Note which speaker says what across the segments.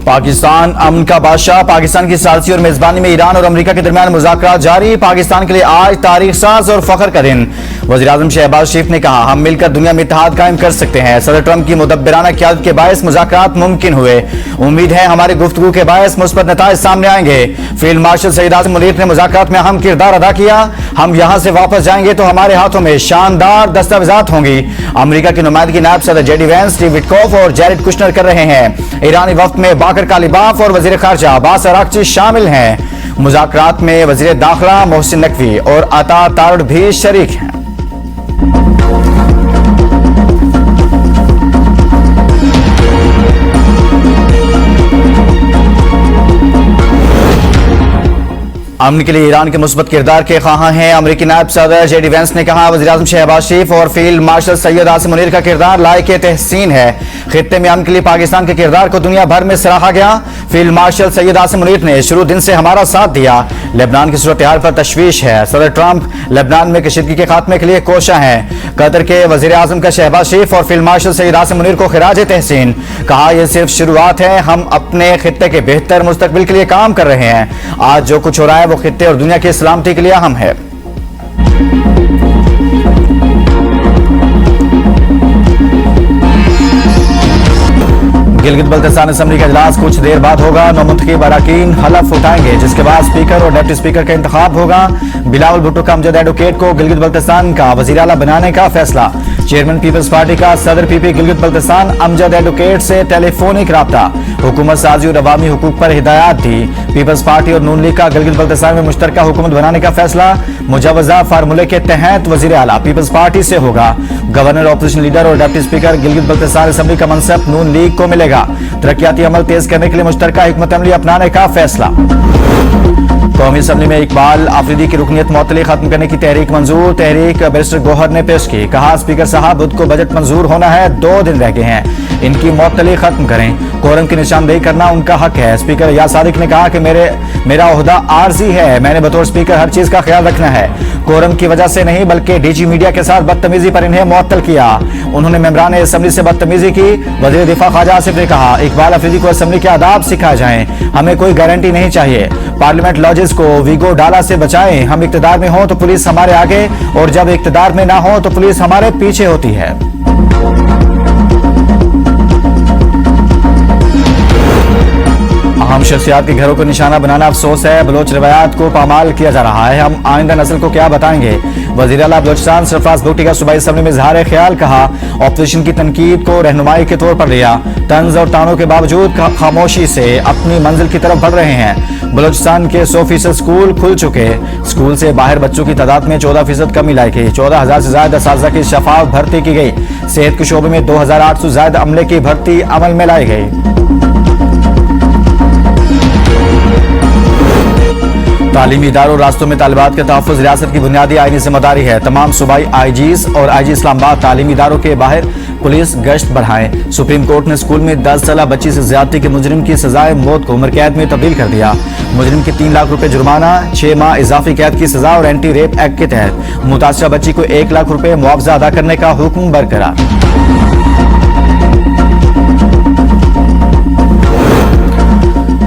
Speaker 1: पाकिस्तान अमन का बादशाह। पाकिस्तान की सालसी और मेजबानी में ईरान और अमेरिका के दरमियान मुज़ाकरात जारी। पाकिस्तान के लिए आज तारीख साज और फख्र का दिन। वज़ीर-ए-आज़म शहबाज शरीफ ने कहा, हम मिलकर दुनिया में इत्तेहाद कायम कर सकते हैं। सदर ट्रंप की मुदब्बिराना क़यादत के बायस मुज़ाकरात मुमकिन हुए। उम्मीद है हमारी गुफ्तगू के बायस मुस्बत नताइज सामने आएंगे। फील्ड मार्शल सैयद आसिम मुनीर ने मुज़ाकरात में अहम किरदार अदा किया। हम यहां से वापस जाएंगे तो हमारे हाथों में शानदार दस्तावेजात होंगी। अमेरिका की नुमाइंदगी नायब सदर जेडी वैंस, स्टीव विटकॉफ और जैरेड कुशनर कर रहे हैं। ईरानी वफ्द में बाकर कालिबाफ और वजीर खारजा अब्बास अरागची शामिल हैं। मुज़ाकरात में वजीर दाखिला मोहसिन नकवी और अता तारड़ भी शरीक हैं। अमन के लिए ईरान के मुस्बत किरदार के ख्वाहां हैं अमेरिकी नायब सदर जेडी वैंस ने कहा, वज़ीर-ए-आज़म शहबाज शरीफ और फील्ड मार्शल सैयद आसिम मुनीर का किरदार लायक तहसीन है। खित्ते में अमन के लिए पाकिस्तान के किरदार को दुनिया भर में सराहा गया। फील्ड मार्शल सैयद आसिम मुनीर ने शुरू दिन से हमारा साथ दिया। लेबनान की सूरत हाल पर तशवीश है। सदर ट्रंप लेबनान में कशीदगी के खात्मे के लिए कोशा हैं। कतर के वज़ीर-ए-आज़म का शहबाज शरीफ और फील्ड मार्शल सैयद आसिम मुनीर को खिराज तहसीन। कहा, यह सिर्फ शुरुआत है, हम अपने खित्ते के बेहतर मुस्तकबिल के लिए काम कर रहे हैं। आज जो कुछ हो रहा है वो खित्ते और दुनिया की सलामती के लिए अहम है। गिलगित बल्तिस्तान असेंबली का इजलास कुछ देर बाद होगा। नौमुंतखब अरकान हलफ उठाएंगे, जिसके बाद स्पीकर और डिप्टी स्पीकर का इंतखाब होगा। बिलावल भुट्टो का अमजद एडवोकेट को गिलगित बल्तिस्तान का वजीर आला बनाने का फैसला। चेयरमैन पीपल्स पार्टी का सदर पीपी गिलगित बल्तिस्तान अमजद एडवोकेट से टेलीफोनिक राब्ता। हुकूमत साजी और अवामी हुकूक पर हिदायत दी। पीपल्स पार्टी और नून लीग का गिलगित बल्तिस्तान में मुश्तरका हुकूमत बनाने का फैसला। मुजवजा फार्मूले के तहत वजीर आला पीपल्स पार्टी से होगा। गवर्नर, ऑपोजिशन लीडर और deputy speaker Gilgit Baltistan assembly का मनसब नून लीग को मिलेगा। तरक्याती अमल तेज करने के लिए मुश्तरका हिकमत अमली अपनाने का फैसला। कौमी असेंबली में इकबाल आफरीदी की रुकनीत मुअत्तली खत्म करने की तहरीक मंजूर। तहरीक बैरिस्टर गौहर ने पेश की। कहा, स्पीकर साहब बुध को बजट मंजूर होना है, 2 दिन रह गए हैं, इनकी मुअत्तली खत्म करें। कोरम की निशानदेही करना उनका हक है। स्पीकर या सादिक ने कहा कि मेरा ओहदा आर्जी है, मैंने बतौर स्पीकर हर चीज का ख्याल रखना है। कोरम की वजह से नहीं बल्कि डीजी मीडिया के साथ बदतमीजी पर इन्हें मुअत्तल किया। उन्होंने मेंबरान असेंबली से बदतमीजी की। वजीर दिफा ख्वाजा आसिफ ने कहा, इकबाल आफरीदी को असेंबली के आदाब सिखाए जाएं, हमें कोई गारंटी नहीं चाहिए। पार्लियामेंट लॉजेस को वीगो डाला से बचाएं। हम इक्तदार में हो तो पुलिस हमारे आगे और जब इक्तदार में ना हो तो पुलिस हमारे पीछे होती है। अहम शख्सियात के घरों को निशाना बनाना अफसोस है। बलोच रवायात को पामाल किया जा रहा है, हम आइंदा नस्ल को क्या बताएंगे। वज़ीर आला बलोचिस्तान सरफराज भुट्टी का सूबाई असेंबली में इज़हार ख्याल। कहा, ऑपोजिशन की तनकीद को रहनुमाई के तौर पर लिया। तंज और तानों के बावजूद खामोशी से अपनी मंजिल की तरफ बढ़ रहे हैं। बलोचिस्तान के 100% स्कूल खुल चुके। स्कूल से बाहर बच्चों की तादाद में 14% कमी लाई गई। 14,000 से ज्यादा असातिज़ा की शफाफ भर्ती की गई। सेहत के शोबे में 2,800 से ज्यादा अमले की भर्ती अमल में लाई गई। तालीमी इदारों और रास्तों में तालिबात के तहफ़्फ़ुज़ रियासत की बुनियादी आईनी जिम्मेदारी है। तमाम सूबाई आईजीज़ और आईजी इस्लामाबाद तालीमी इदारों के बाहर पुलिस गश्त बढ़ाएं। सुप्रीम कोर्ट ने स्कूल में 10 साला बच्ची से ज्यादती के मुजरिम की सजाए मौत को उम्र कैद में तब्दील कर दिया। मुजरिम की 3 लाख रुपए जुर्माना, 6 माह इजाफी कैद की सजा और एंटी रेप एक्ट के तहत मुतासरा बच्ची को 1 लाख रुपए मुआवजा अदा करने का हुक्म बरकरार।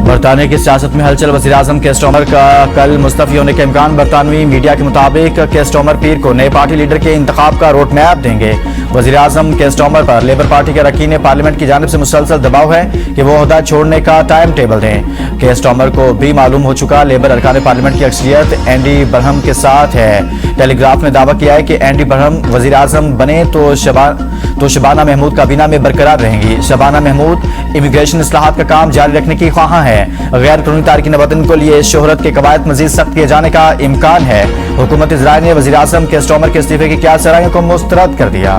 Speaker 1: बरतानिया की सियासत में हलचल। वज़ीर-ए-आज़म के स्टॉमर का कल मुस्तफ़ी होने के इम्कान। बरतानवी मीडिया के मुताबिक के स्टॉमर पीर को नए पार्टी लीडर के इंतखाब का रोड मैप देंगे। वज़ीर-ए-आज़म के स्टॉमर पर लेबर पार्टी के अरकान पार्लियामेंट की जानिब से मुसलसल दबाव है कि वो ओहदा छोड़ने का टाइम टेबल दें। के स्टॉमर को भी मालूम हो चुका, लेबर अरकान पार्लियामेंट की अक्सरियत एंडी बरहम के साथ है। टेलीग्राफ ने दावा किया है कि एंडी बरहम वज़ीर-ए-आज़म बने तो शबाना महमूद काबीना में बरकरार रहेंगी। शबाना महमूद इमिग्रेशन इस्लाहात का काम जारी रखने की ख्वाहां है। गैर कानूनी तारकीन वतन को लिए शोहरत के कवायद मजीद सख्त किए जाने का इम्कान है। हुकूमत इजराइल ने वज़ीर-ए-आज़म के स्टॉमर के इस्तीफे की 4 सराहियों को मुस्तरद कर दिया।